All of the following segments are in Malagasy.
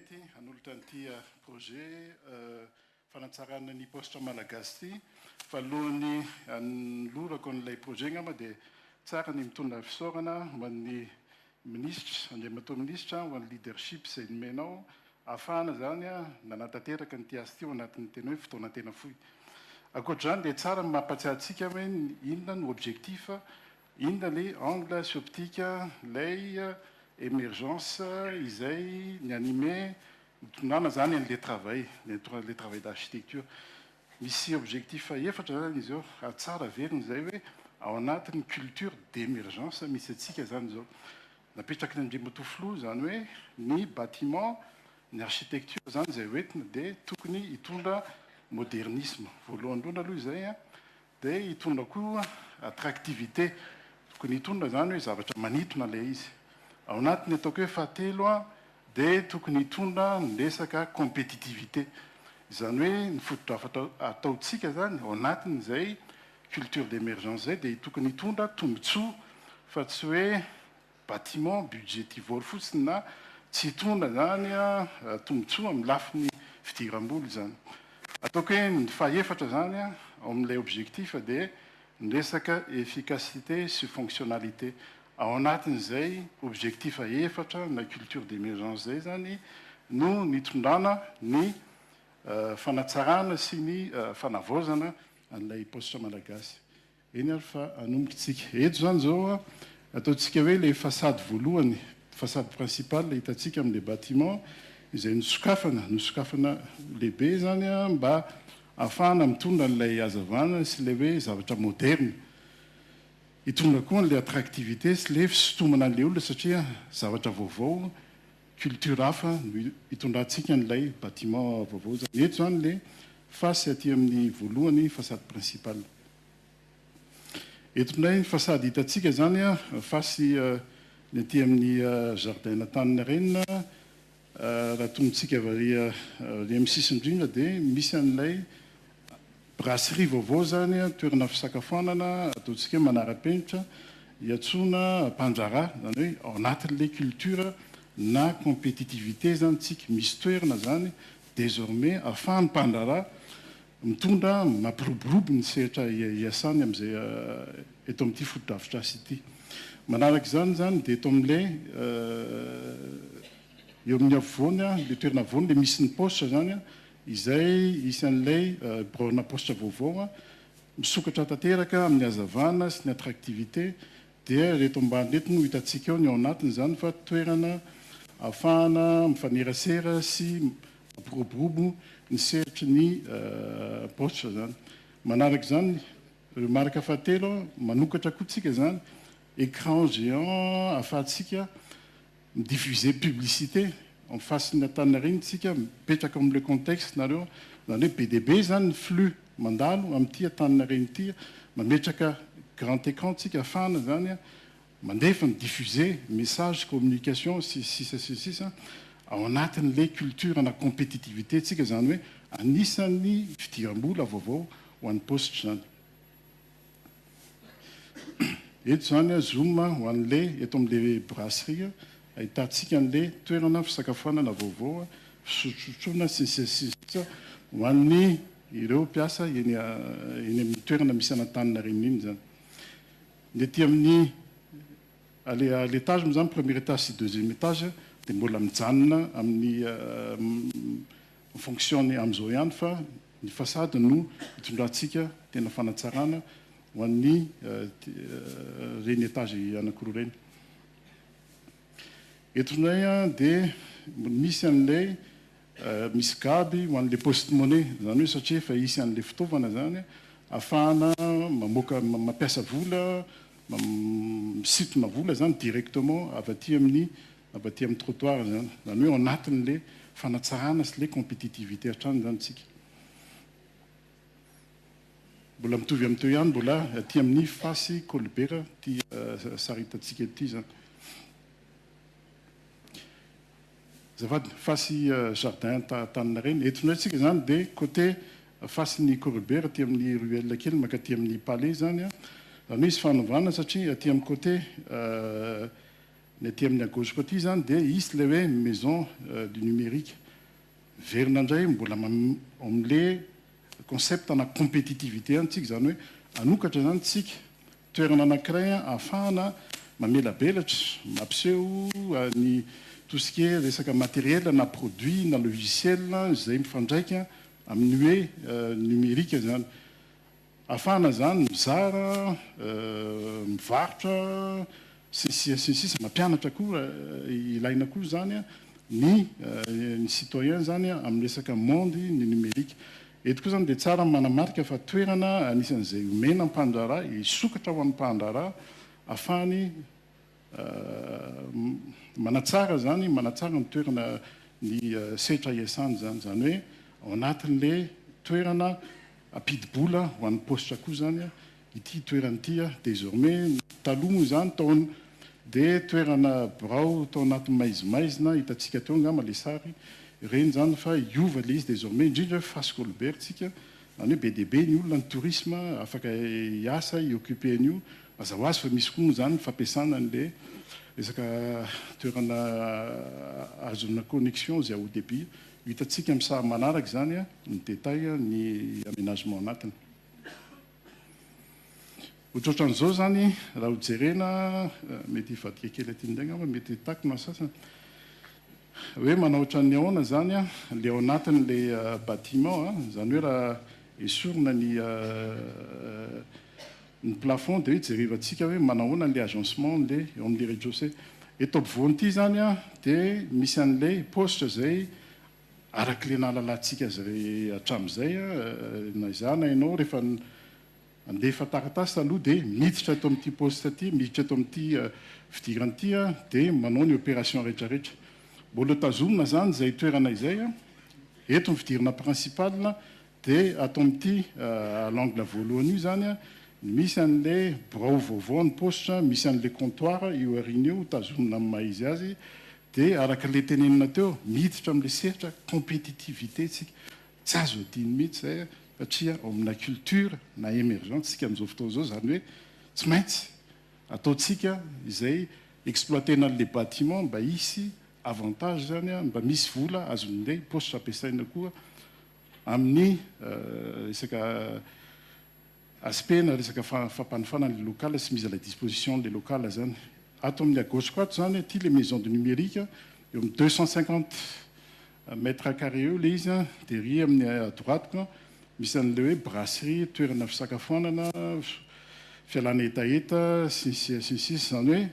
mety hanolotra an'ity projet fanatsarana ny postra malagasy ity fa alohan'ny hanolorako an'ilay projet ngamba dia tsara ny mitondra fisaorana ho an'ny ministra andriamatoa ministra ho an'ny leadership izay nomenao ahafahana zany nanatateraka nyity azy ity ao anatin'ny tena hoe fotoana tena fohy. Ankoatr'izany dia tsara mampatsiahy antsika hoe inona no objectif, inona ilay angle sy optique ilay émergence izay nianimé mitondràna zany an'ilay travail, le travail d'architecture. Misy objectif efatra zany izy eo, tsara verina izay hoe ao anatin'ny culture d'émergence misy atsika zany zao. Napetraky ny andriamatoa filoha zany hoe ny bâtiment, ny architecture zany izay hoentina dia tokony hitondra modernisme. Voalohany indrindra aloha izay dia hitondra koa attractivité. Tokony hitondra zany hoe zavatra manintona ilay izy. Ao anatiny ataoko hoe fahatelo dia tokony hitondra ny resaka compétitivité. Izany hoe ny foto-drafatra ataontsika zany ao anatin'izay culture d'émergence zay dia tokony hitondra tombontsoa fa tsy hoe bâtiment budgétivore fotsiny na tsy hitondra zany tombontsoa amin'ny lafiny fidiram-bola zany. Ataoko hoe ny fahaefatra zany ao amin'ilay objectif dia ny resaka efficacité sy fonctionnalité. Ao anatin'izay objectif efatra na culture d'émergence zay zany no nitondrana ny fanatsarana sy ny fanavaozana an'ilay postra malagasy. Eny ary fa anombokatsika. Eto zany zao ataontsika hoe ilay façade voalohany, façade principale hitantsika amin'ilay bâtiment izay nosokafana lehibe zany mba ahafahana mitondra n'ilay hazavana sy ilay hoe zavatra moderne. Hitondra koa n'ilay attractivité sy ilay fisintomana an'ilay olona satria zavatra vaovao, culture hafa hitondrantsika n'ilay bâtiment vaovao zany. Eto zany ilay fasy aty amin'ny voalohany façade principale. Eto indray ny façade hitantsika zany fasy ny aty amin'ny jardin Antaninarenina. Raha tongontsika ry amin'ny sisiny indrindra dia misy an'ilay brasserie vaovao zany toerana fisakafoanana ataontsika manara-penitra hiantsoana Panjara zany hoe ao anatin'ilay culture na compétitivité zany tsika misy toerana zany désormais ahafahan'ny Panjara mitondra mampiroborobo ny sehatra hiasany amin'izay eto amin'ity foto-drafitr'asa ity. Manaraka zany dia eto amin'ilay eo amin'ny afovoany le toerana avovoany dia misy ny postra zany izay isan'ilay borna postra vaovao misokatra tanteraka amin'ny hazavana sy ny attractivité dia reto ambany reto no hitantsika eo ny ao anatiny zany fa toerana ahafahana mifanerasera sy mampiroborobo ny sehatry ny postra zany. Manaraka zany marika fahatelo manokatra koa tsika zany écran géant ahafahantsika midiffuser publicité en face ny Antaninarenina tsika mipetraka amin'ilay contexte nareo zany hoe be dia be zany ny flux mandalo amin'ity Antaninarenina ity mametraka grand écran tsika ahafahana zany mandefa midiffuser message communication sisa ao anatin'ilay culture na compétitivité tsika zany hoe anisan'ny fidiram-bola vaovao ho an'ny postra zany. Eto zany zoom ho an'ilay eto amin'ilay brasserie ahitantsika an'ilay toerana fisakafoanana vaovao fisotrosotrona sy ho an'ny ireo mpiasa eny amin'ny toerana misy Antaninarenina iny zany. Ny aty amin'ny à l'étage moa zany premier étage sy deuxième étage dia mbola mijanona amin'ny fonctionne amin'izao ihany fa ny façade no hitondrantsika tena fanatsarana ho an'ny reny étage anankiroa reny. Eto indray dia misy an'ilay misy gaby ho an'ilay poste-monnaie zany hoe satria efa hisy an'ilay fitaovana zany ahafahana mampiasa vola misintona vola zany directement avy aty amin'ny trottoir zany hoe ao anatin'ilay fanatsarana sy ilay compétitivité hatrany zany tsika. Mbola mitovy amin'ny teo ihany mbola aty amin'ny fasy Colbert ty sary hitantsika ety zany. Zafady fasy jardin Antaninarenina eto indray tsika zany dia côté fasy ny Colbert aty amin'ny ruelle kely makaty amin'ny palais zany zany hoe izy fanovana satria aty amin'ny côté ny aty amin'ny agauche koa ty zany dia isy le hoe maison du numérique verina indray mbola am'le concept na compétitivité antsika zany hoe anokatra zany tsika toerana anankiray ahafahana mamela belatra mampiseho ny tout ce qui est resaka matériel na produit na logiciel zay mifandraika amin'ny hoe numérique zany ahafahana zany mizara mivarotra sisa mampianatra koa ilaina koa zany ny citoyen zany amin'ny resaka monde ny numérique eto koa zany dia tsara manamarika fa toerana anisan'izay omena mpandrara isokatra ho an'ny mpandrara ahafahany manatsara zany manatsara ny toerana ny setra iasany zany zany hoe ao anatin'le toerana ampidi-bola ho an'ny postra koa zany ity toerana ity désormais taloha zany taona dia toerana birao tao anatin'ny maizimaizina hitantsika teo ngamba le sary reny zany fa iova le izy désormais indrindra face Colbert tsika zany hoe be dia be ny olona ny tourisme afaka hiasa hioccupé an'io mazao azy fa misy koa zany fampiasana an'le resaka toerana azona connexion zay au débit hitantsika amin'ny sary manaraka zany ny détail ny aménagement anatiny ohatrohatran'izao zany raha ho jerena mety hivadika kely aty ndray ngamba mety taky na sasany hoe manao ohatran'ny ahoana zany le ao anatin'le bâtiment zany hoe raha esorina ny plafond dia hoe jerevantsika hoe manahoana le agencement le eo amin'ny rez-de-chaussée eto ampovoany ity zany dia misy an'le poste zay arak'le nahalalantsika zay hatramin'izay na izany hainao rehefa andefa taratasy taloha dia miditra ato amin'ity poste ty miditra ato amin'ity fidirany ity dia manao ny opération rehetrarehetra mbola tazomina zany zay toerana izay eto ny fidirana principal dia ato amin'ity l'angle voalohany io zany misy an'le birao vaovao ny poste misy an'le comptoir io arina io tazomina amin'ny maha izy azy dia arak'le tenenina teo miditra amin'le sehatra compétitivité tsika tsy azo adiny mihitsy zay satria ao amina culture na émergente tsika amin'izao fotoana zao zany hoe tsy maintsy ataontsika izay exploitena an'le bâtiment mba hisy avantage zany mba misy vola azon'le poste ampiasaina koa amin'ny resaka aspect na resaka fampanofana le local sy mise à la disposition le local zany ato amin'ny agauche koa zany ty le maison de numérique eo amin'ny 250 mètres carré eo le izy dia ry amin'ny à droite koa misy an'le hoe brasserie toerana fisakafoanana fialana etaeta sisy zany hoe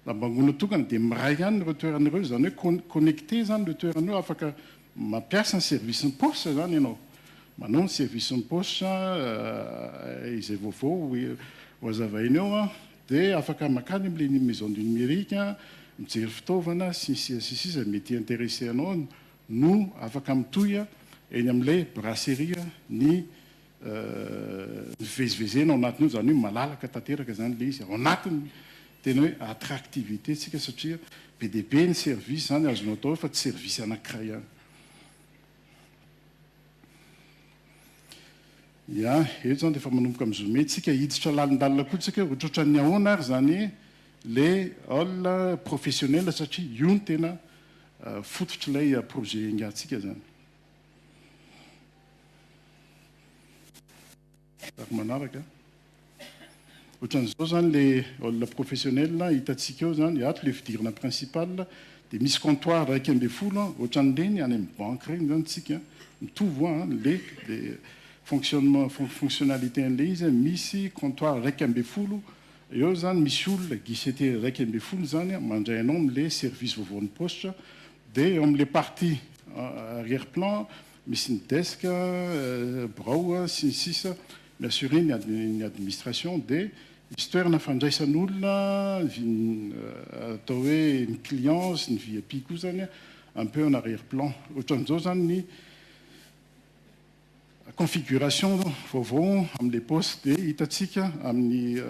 lambangoana tokana dia miray ihany ireo toerana ireo zany hoe connecté zany le toerana eo afaka mampiasa ny service ny poste zany ianao manao ny service ny poste izay vaovao ho azavaina eo dia afaka makany amin'le maison du numérique mijery fitaovana sisy mety intéressé anao no afaka mitohy eny amin'ilay brasserie ny vezivezena ao anatin'io zany hoe malalaka tanteraka zany le izy ao anatiny tena hoe attractivité tsika satria be dia be ny service zany azonao atao fa tsy service anankiray ihany eto zany dia efa manomboka am'zome tsika hiditra lalindalina koa tsika ohatrohatra ny ahoana ary zany le olona professionnel satria io ny tena fototry ilay projet ingatsika zany ary manaraka ohatran'izao zany le olona professionnel hitantsika eo zany ato le fidirana principal dia misy comptoir raiky ambe folo ohatran'ireny any amin'ny banque reny zany tsika mitovy le fonctionnalité an'le izy misy comptoir raiky ambe folo eo zany misy olona guichettier raiky ambe folo zany mandray anao amin'le service vaovaon'ny poste dia eo amin'le partie arrière plan misy ny desk birao sy ny sisa miassurer ny administration dia misy toerana fandraisan'olona atao hoe ny client sy ny VIP koa zany un peu en arrière plan ohatran'izao zany ny configuration vaovao amin'le poste dia hitantsika amin'le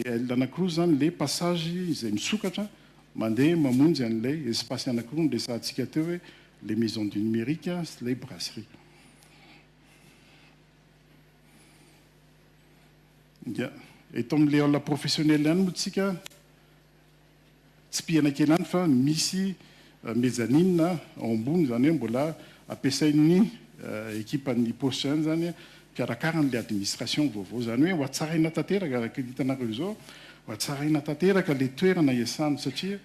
aile anankiroa zany le passage izay misokatra mandeha mamonjy an'ilay espace anankiroa ny resantsika teo hoe les maisons du numérique sy lay brasserie eto amin'le olona professionnel ihany moa tsika tsy piana kely any fa misy mezzanine ambony zany hoe mbola ampiasain'ny équipe-n'ny poste any zany mpiarakara n'le administration vaovao zany hoe ho atsaraina tanteraka araka hitanareo zao ho atsaraina tanteraka le toerana iasana satria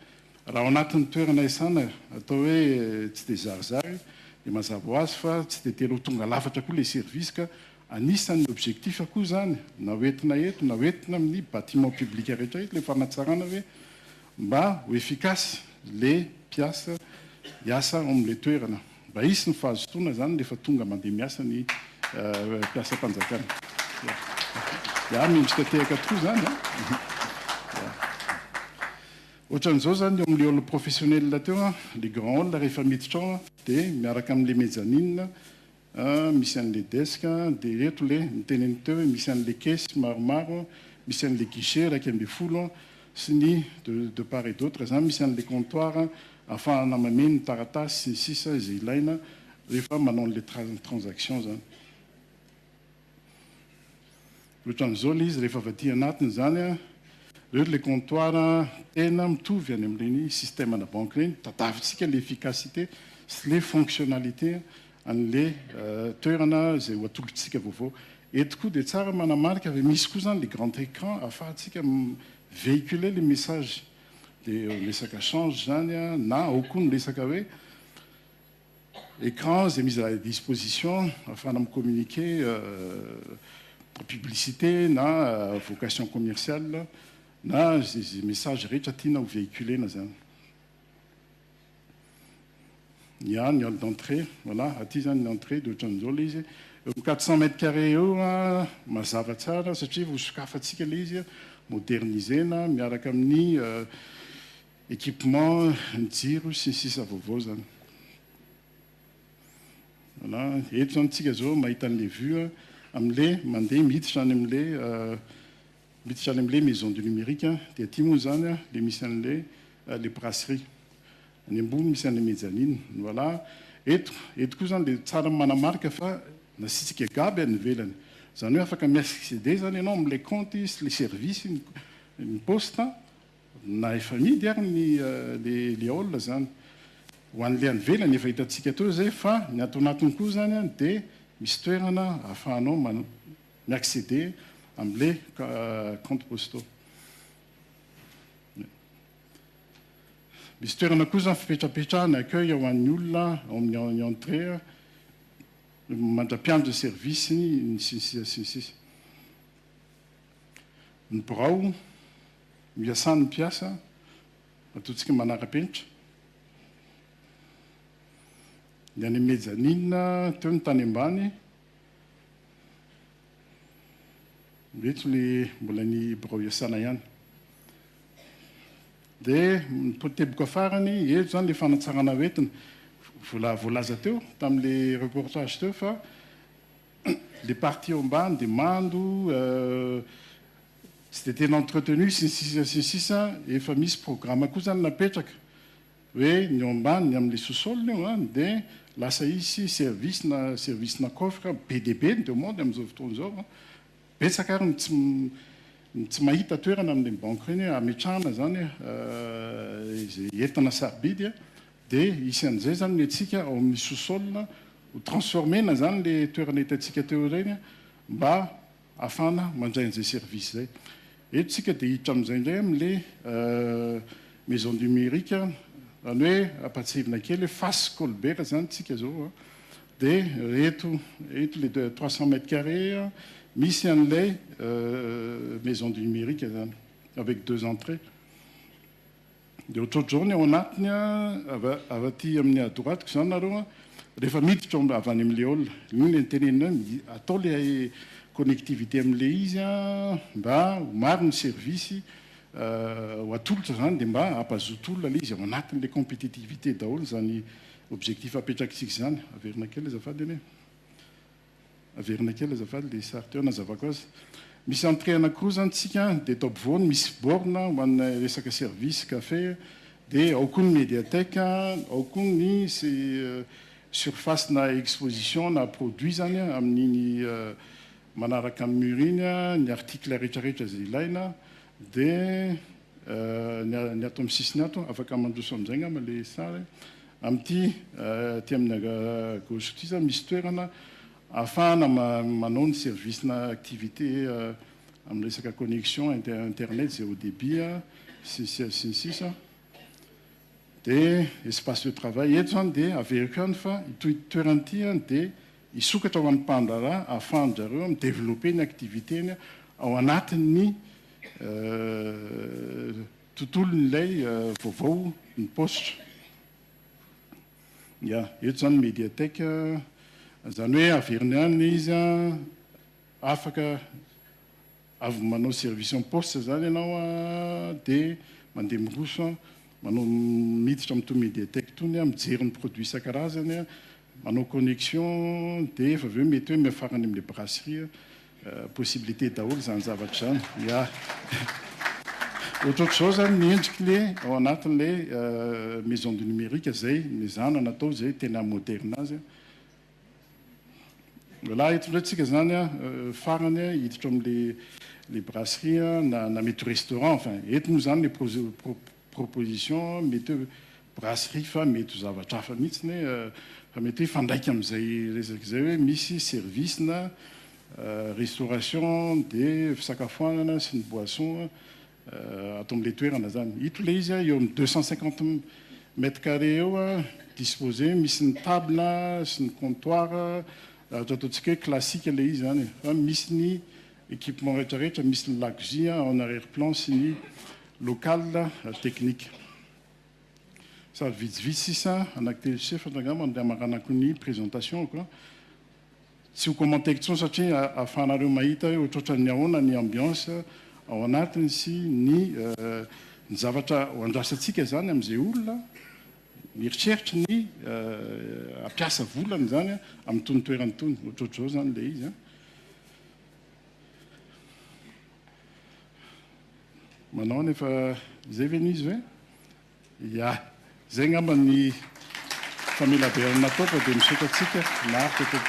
raha ao anatin'ny toerana iasana atao hoe tsy dia zarizary dia mazava ho azy fa tsy dia tena ho tonga lafatra koa le service ka anisan'ny objectif koa zany na hoentina eto na hoentina amin'ny bâtiment public rehetra eto le fanatsarana hoe mba ho efficace le mpiasa hiasa amin'le toerana mba isy ny fahazotoana zany rehefa tonga mandeha miasa ny mpiasa mpanjakana ia mendrika tehaka tokoa zany ohatran'izao zany eo amin'le olo professionnel teo le grand hall rehefa miditra ao dia miaraka amin'le mezzanine misy an'le desk dia eto le miteneny teo hoe misy an'le caisse maromaro misy an'le guichet raiky amby folo sy ny de part et d'autre zany misy an'le comptoir ahafahana mameno ny taratasy sy ny sisa izay ilaina rehefa manao an'le transaction zany ohatran'izao le izy rehefa vaty anatiny zany reo le comptoir tena mitovy any amin'ireny système na banque reny tadavitsika le efficacité sy le fonctionnalité an'le toerana izay ho atolotsika vaovao eto koa dia tsara manamarika fa misy koa zany le grand écran ahafahantsika véhiculer le message dia resaka change zany na ao koa ny resaka hoe écran izay mise à disposition afahana micommuniquer publicité na vocation commerciale na zay message rehetra tiana ho véhiculena zany ia ny hall d'entrée voilà aty zany ny entrée dia ohatran'izao le izy eo 400 mètres carré eo mazava tsara satria vosokafatsika le izy modernisena miaraka amin'ny équipement ny jiro sy ny sisa vaovao zany voilà eto zany tsika zao mahita an'le vue amin'le mandeha miditra any amin'le maison du numérique dia aty moa zany le misy an'le le brasserie ny ambony misy an'le mezzanine voilà eto koa zany le tsara manamarika fa nasitsika gaby any velany zany hoe afaka miaccéder zany ianao amin'le compte sy le service ny poste na efa midy ary le hall zany ho an'le any velany efa hitantsika teo zay fa ny ato anatiny koa zany dia misy toerana ahafahanao miaccéder amin'le compte postaux misy toerana koa zany fipetrapetrahana accueil ho an'ny olona ao amin'ny entrée mandra-piandro service ny sisy ny birao miasan'ny mpiasa ataontsika manara-penitra ny any mezzanine teo ny tany ambany eto le mbola ny birao iasana ihany dia nyteboka farany eto zany le fanatsarana hoentina voalaza teo tamin'le reportage teo fa le partie ao ambany dia mando tsy dia tena entretenu sy ny sisa efa misy programme koa zany napetraka hoe ny ao ambany ny amin'le sous-solny eo dia lasa isy service na coffre be dia be ny demande amin'izao fotoan'izao betsaka ary tsy mahita toerana amin'le banque reny ametrahana zany izay entina sarobidy dia isy an'izay zany ny atsika ao amin'ny sous-solna ho transformena zany le toerana hitantsika teo ireny mba ahafana mandray an'izay service zay eto tsika dia hiditra amin'izay indray amin'le maison du numérique zany hoe ampatsirina kely hoe face Colbert zany tsika zao dia eto le 300 mètres carrés misy an'ilay maison du numérique zany avec 2 entrées dia ohatrohatr'izao ny ao anatiny avy aty amin'ny adroitiko zany nareo rehefa miditra avy any amin'le hall iny le nitenenina atao le connectivité amin'le izy mba ho maro ny service ho atolotra zany dia mba hampazoto olona le izy ao anatin'le compétitivité daholo zany objectif apetrakitsika zany averina kely azafady ane averina kely azafady le sary teo nazavako azy misy entrée anankiroa zany tsika dia tao ampovoany misy borne ho an'ny resaka service café dia ao koa ny médiathèque ao koa ny surface na exposition na produit zany amin'iny manaraka amin'ny mur iny ny article rehetrarehetra izay ilaina dia ny atao amin'ny sisiny ato afaka mandroso amin'izay ngamba le sary amin'ity ty amin'ny gauche ty zany misy toerana ahafahana manao ny service-na activité amin'ny resaka connexion internet zay au débit sy ny sisa dia espace de travail eto zany dia averiko ihany fa ity toerana ity dia isokatra ho an'ny mpandraraha ahafahany zareo midévelopper ny activité-ny ao anatin'ny tontolon'ilay vaovao ny poste. Ya, eto zany médiathèque zany hoe averina ihany izy afaka avy manao service en poste zany ianao dia mandeha miroso manao miditra amin'ito médiathèque tony mijery ny produit isan-karazany manao connexion dia efa avy eo mety hoe miafarany amin'ilay brasserie possibilité daholo zany zavatra zany. Ya. Ohatrohatr'izao zany ny endrik'ilay ao anatin'ilay maison de numérique zay mizana natao zay tena moderne azy. Voilà, eto ndraitsika zany farany hiditra amin'ilay brasserie na mety restaurant, enfin eto moa zany les proposition mety brasserie fa mety zavatra hafa mihitsy fa mety hoe fandraika amin'izay resaka zay hoe misy service na restauration dia fisakafoanana sy ny boisson atao amin'ilay toerana zany. Hito ilay izy eo amin'ny 250 mètres carrés eo disposé misy ny table sy ny comptoir ataontsika hoe classique ilay izy zany fa misy ny équipement rehetrarehetra misy ny lakozia en arrière-plan sy ny local technique. Sary vitsivitsy sisa anankitelo chef angamba mandeha maranako ny présentation quoi. Tsy ho commenter intsony satria ahafahanareo mahita hoe ohatrohatra ny ahoana ny ambiance ao anatiny sy ny zavatra ho andrasantsika zany amin'izay olona mieritreritra ny ampiasa volany zany amin'ny tony toerany tony ohatrohatr'izao zany le izy. Manao nefa zay ve izy hoe ya zay ngamba ny famelabeana natao fa dia misaotra atsika naharitra teto.